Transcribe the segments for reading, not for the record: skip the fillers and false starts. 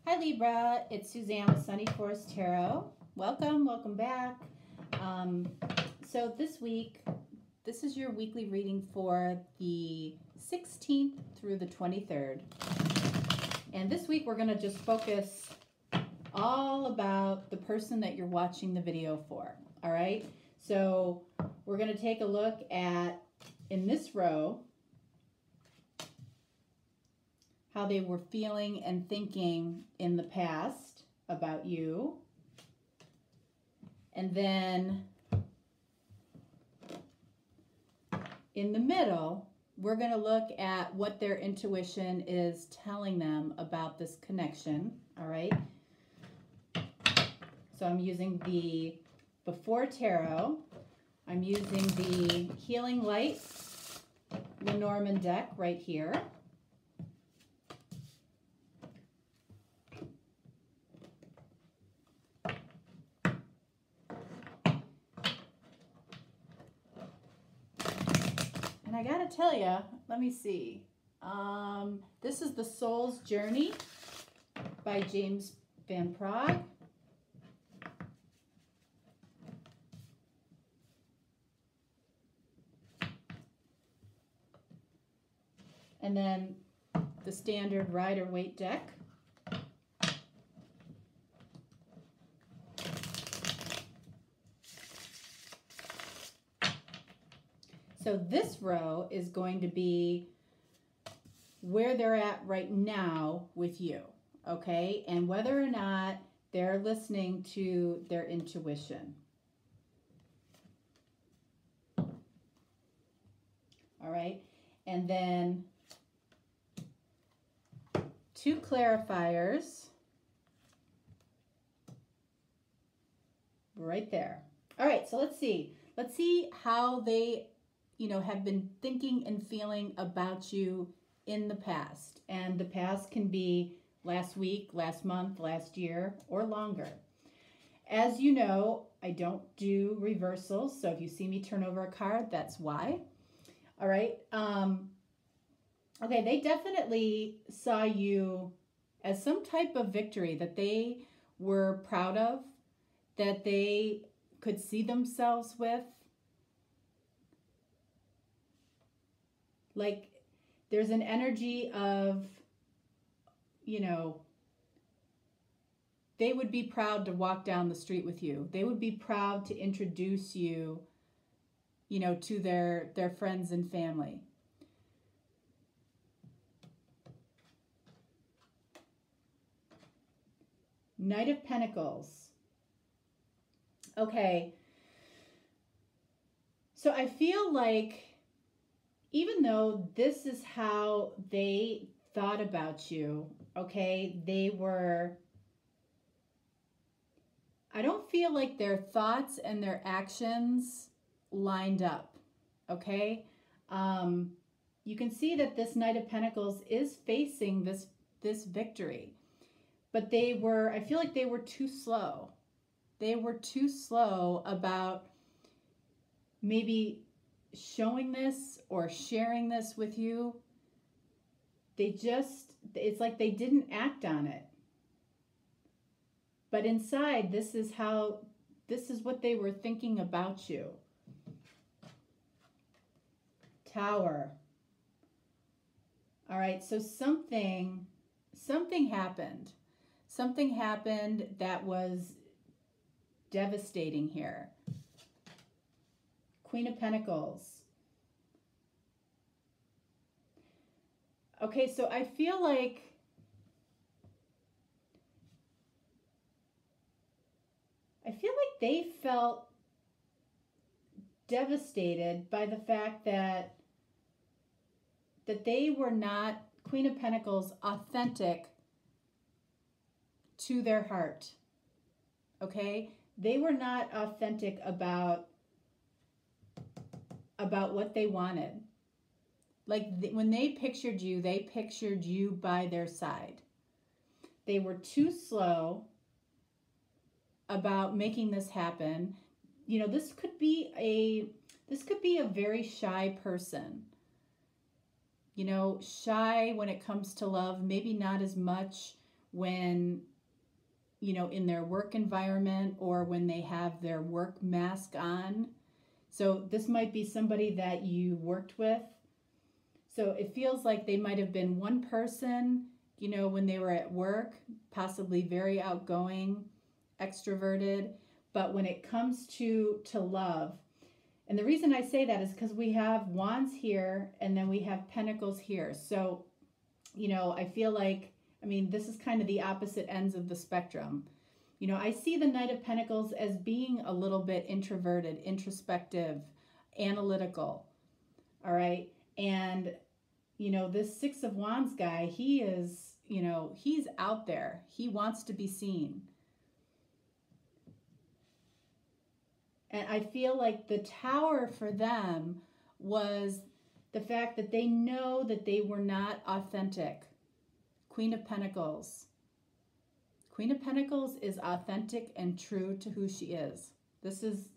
Hi Libra, it's Suzanne with Sunny Forest Tarot. Welcome back. So this week, this is your weekly reading for the 16th through the 23rd. And this week we're going to just focus all about the person that you're watching the video for. All right, so we're going to take a look at, in this row, how they were feeling and thinking in the past about you. And then in the middle, we're going to look at what their intuition is telling them about this connection. All right. So I'm using the Before Tarot. I'm using the Healing Light Lenormand deck right here. And I gotta tell you, let me see. This is The Soul's Journey by James Van Praagh. And then the standard Rider-Waite deck. So this row is going to be where they're at right now with you, okay? And whether or not they're listening to their intuition. All right, and then two clarifiers right there. All right, so let's see. Let's see how they, have been thinking and feeling about you in the past. And the past can be last week, last month, last year, or longer. As you know, I don't do reversals, so if you see me turn over a card, that's why. All right. Okay, they definitely saw you as some type of victory that they were proud of, that they could see themselves with. Like, there's an energy of, they would be proud to walk down the street with you. They would be proud to introduce you, to their friends and family. Knight of Pentacles. Okay. So I feel like, even though this is how they thought about you, okay, I don't feel like their thoughts and their actions lined up, okay? You can see that this Knight of Pentacles is facing this victory, but I feel like they were too slow. They were too slow about maybe showing this or sharing this with you. It's like they didn't act on it. But inside, this is what they were thinking about you. Tower. All right, so something happened. Something happened that was devastating here. Queen of Pentacles. Okay, so I feel like they felt devastated by the fact that they were not, Queen of Pentacles, authentic to their heart. Okay? They were not authentic about what they wanted. Like, when they pictured you by their side. They were too slow about making this happen. This could be a very shy person. Shy when it comes to love, maybe not as much when, you know, in their work environment or when they have their work mask on. So this might be somebody that you worked with. So it feels like they might have been one person, you know, when they were at work, possibly very outgoing, extroverted. But when it comes to love, and the reason I say that is because we have wands here and then we have pentacles here. So, you know, I feel like, I mean, this is kind of the opposite ends of the spectrum. You know, I see the Knight of Pentacles as being a little bit introverted, introspective, analytical. All right. And, you know, this Six of Wands guy, he is, you know, he's out there. He wants to be seen. And I feel like the Tower for them was the fact that they know that they were not authentic. Queen of Pentacles. Queen of Pentacles is authentic and true to who she is. This is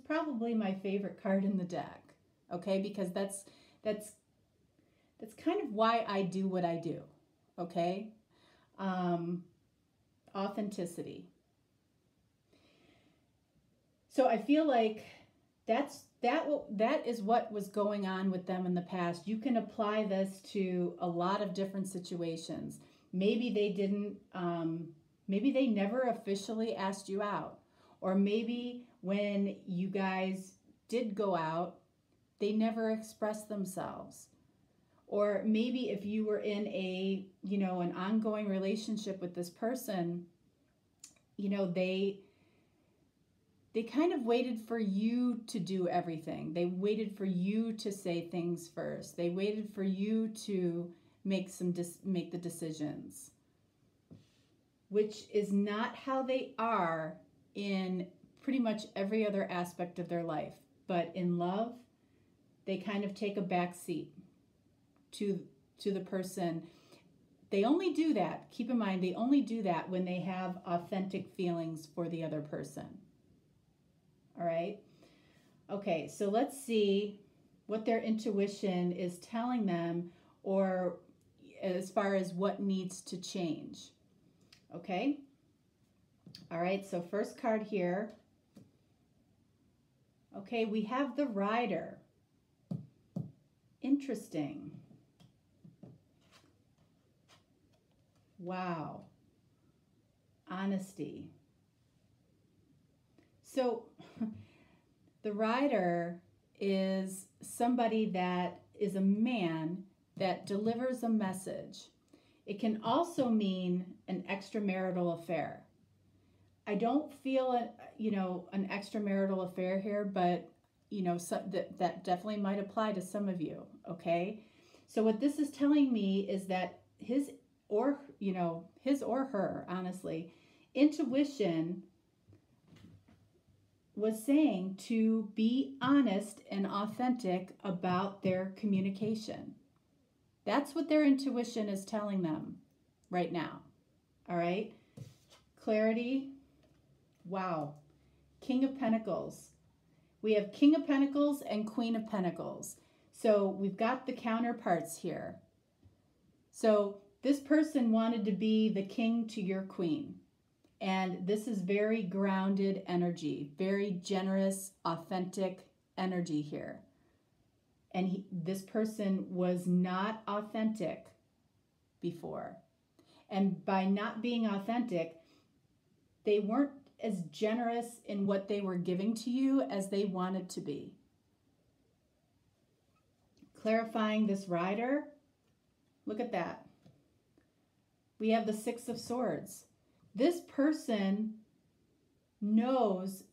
probably my favorite card in the deck. Okay, because that's kind of why I do what I do. Okay, authenticity. So I feel like that is what was going on with them in the past. You can apply this to a lot of different situations. Maybe they didn't, maybe they never officially asked you out. Or maybe when you guys did go out, they never expressed themselves. Or maybe if you were in a, you know, an ongoing relationship with this person, you know, they kind of waited for you to do everything. They waited for you to say things first. They waited for you to make the decisions, which is not how they are in pretty much every other aspect of their life. But in love, they kind of take a back seat to the person. They only do that. Keep in mind, they only do that when they have authentic feelings for the other person. All right. Okay, so let's see what their intuition is telling them, or as far as what needs to change. Okay. All right, so first card here. Okay, we have the Rider. Interesting. Wow. Honesty. So the Rider is somebody that is a man that delivers a message. It can also mean an extramarital affair. I don't feel an extramarital affair here, but that definitely might apply to some of you. Okay, so what this is telling me is that his or her, honestly, intuition was saying to be honest and authentic about their communication. That's what their intuition is telling them right now. All right. Clarity. Wow. King of Pentacles. We have King of Pentacles and Queen of Pentacles. So we've got the counterparts here. So this person wanted to be the king to your queen. And this is very grounded energy, very generous, authentic energy here. And this person was not authentic before. And by not being authentic, they weren't as generous in what they were giving to you as they wanted to be. Clarifying this Rider, look at that. We have the Six of Swords. This person knows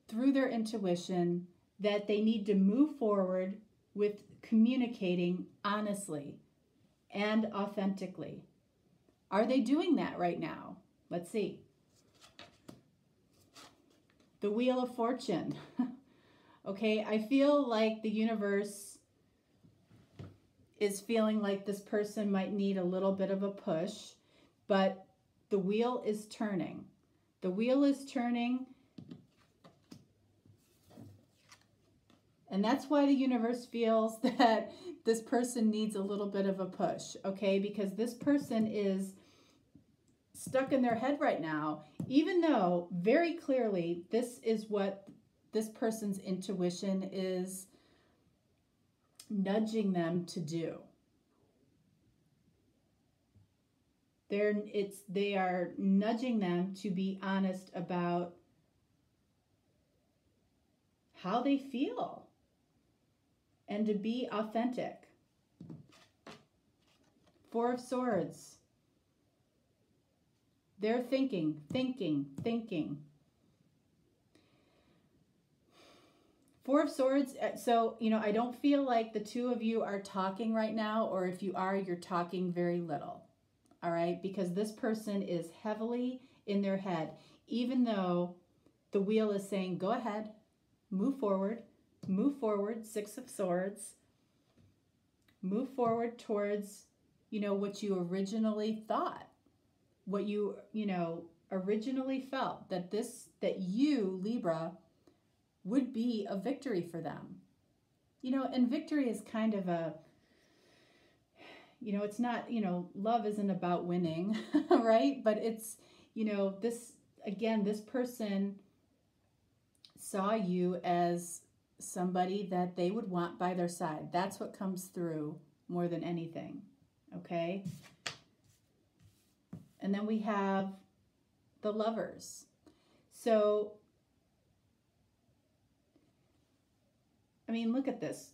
through their intuition that they need to move forward with communicating honestly and authentically. Are they doing that right now? Let's see. The Wheel of Fortune. Okay, I feel like the universe is feeling like this person might need a little bit of a push, but the wheel is turning. The wheel is turning. And that's why the universe feels that this person needs a little bit of a push, okay? Because this person is stuck in their head right now, even though very clearly this is what this person's intuition is nudging them to do. They are nudging them to be honest about how they feel and to be authentic. Four of Swords. They're thinking. Four of Swords, so, I don't feel like the two of you are talking right now, or if you are, you're talking very little, all right? Because this person is heavily in their head, even though the wheel is saying, go ahead, move forward, Six of Swords, move forward towards, what you originally thought, what you, originally felt, that you, Libra, would be a victory for them. And victory is kind of a, it's not, love isn't about winning, right? But it's, this person saw you as somebody that they would want by their side. That's what comes through more than anything, okay? And then we have the Lovers. So, look at this.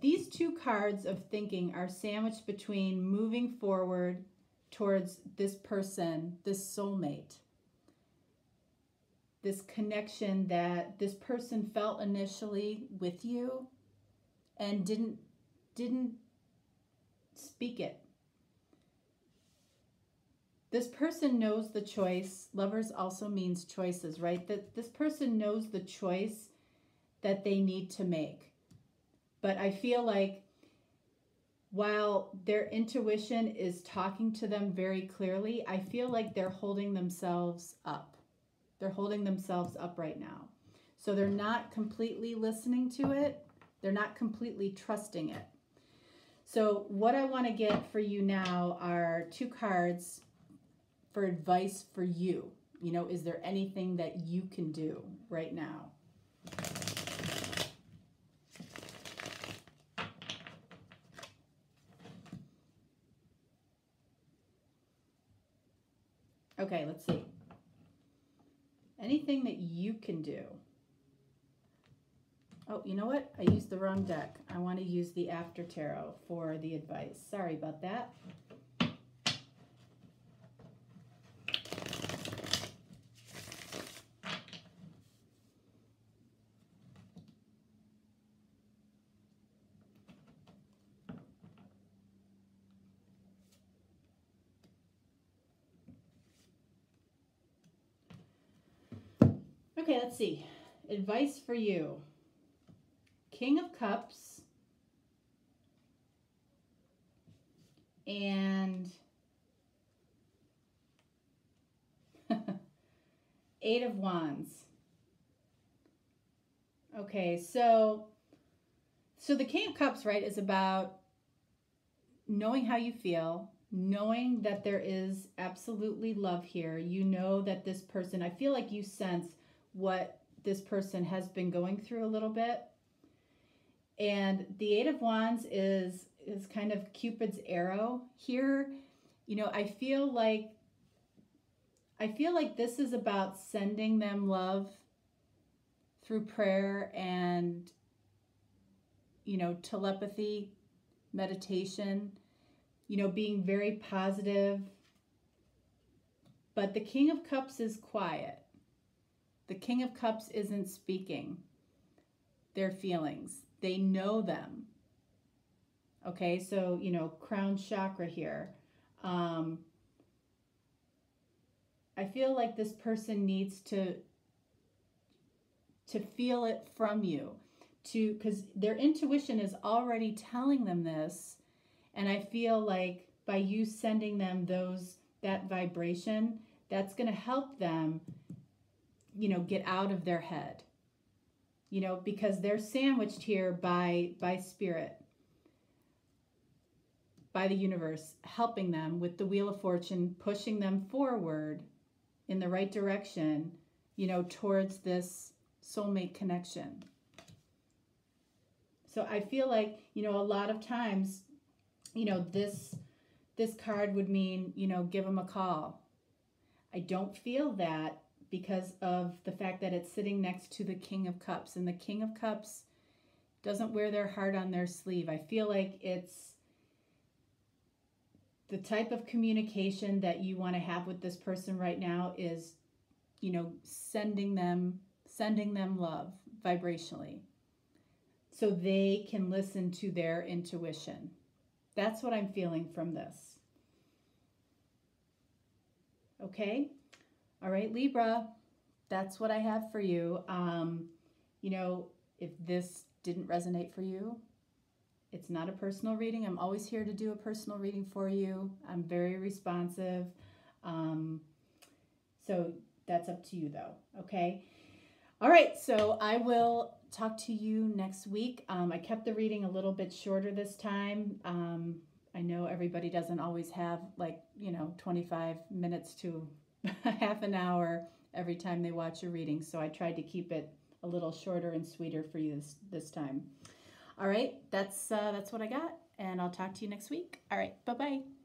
These two cards of thinking are sandwiched between moving forward towards this person, this soulmate, this connection that this person felt initially with you and didn't speak it. This person knows the choice. Lovers also means choices, right? That this person knows the choice that they need to make. But I feel like while their intuition is talking to them very clearly, I feel like they're holding themselves up. They're holding themselves up right now. So they're not completely listening to it. They're not completely trusting it. So what I want to get for you now are two cards for advice for you. Is there anything that you can do right now? Okay, let's see. Anything that you can do. Oh, you know what? I used the wrong deck. I want to use the After Tarot for the advice. Sorry about that. Okay, let's see. Advice for you. King of Cups and Eight of Wands. Okay, so the King of Cups, right, is about knowing how you feel, knowing that there is absolutely love here. You know that this person, I feel like you sense what this person has been going through a little bit. And the Eight of Wands is kind of Cupid's arrow here. I feel like this is about sending them love through prayer and, telepathy, meditation, being very positive. But the King of Cups is quiet. The King of Cups isn't speaking their feelings. They know them. Okay, so, crown chakra here. I feel like this person needs to feel it from you, because their intuition is already telling them this. And I feel like by you sending them that vibration, that's going to help them get out of their head, because they're sandwiched here by spirit. by the universe, helping them with the Wheel of Fortune, pushing them forward in the right direction, towards this soulmate connection. So I feel like, a lot of times, this card would mean, give them a call. I don't feel that because of the fact that it's sitting next to the King of Cups, and the King of Cups doesn't wear their heart on their sleeve. I feel like it's the type of communication that you want to have with this person right now is, sending them love vibrationally so they can listen to their intuition. That's what I'm feeling from this. Okay? All right, Libra, that's what I have for you. If this didn't resonate for you, it's not a personal reading. I'm always here to do a personal reading for you. I'm very responsive. So that's up to you, though. Okay? All right, so I will talk to you next week. I kept the reading a little bit shorter this time. I know everybody doesn't always have 25 minutes to half an hour every time they watch a reading, so I tried to keep it a little shorter and sweeter for you this time. All right, that's what I got, and I'll talk to you next week. All right, bye-bye.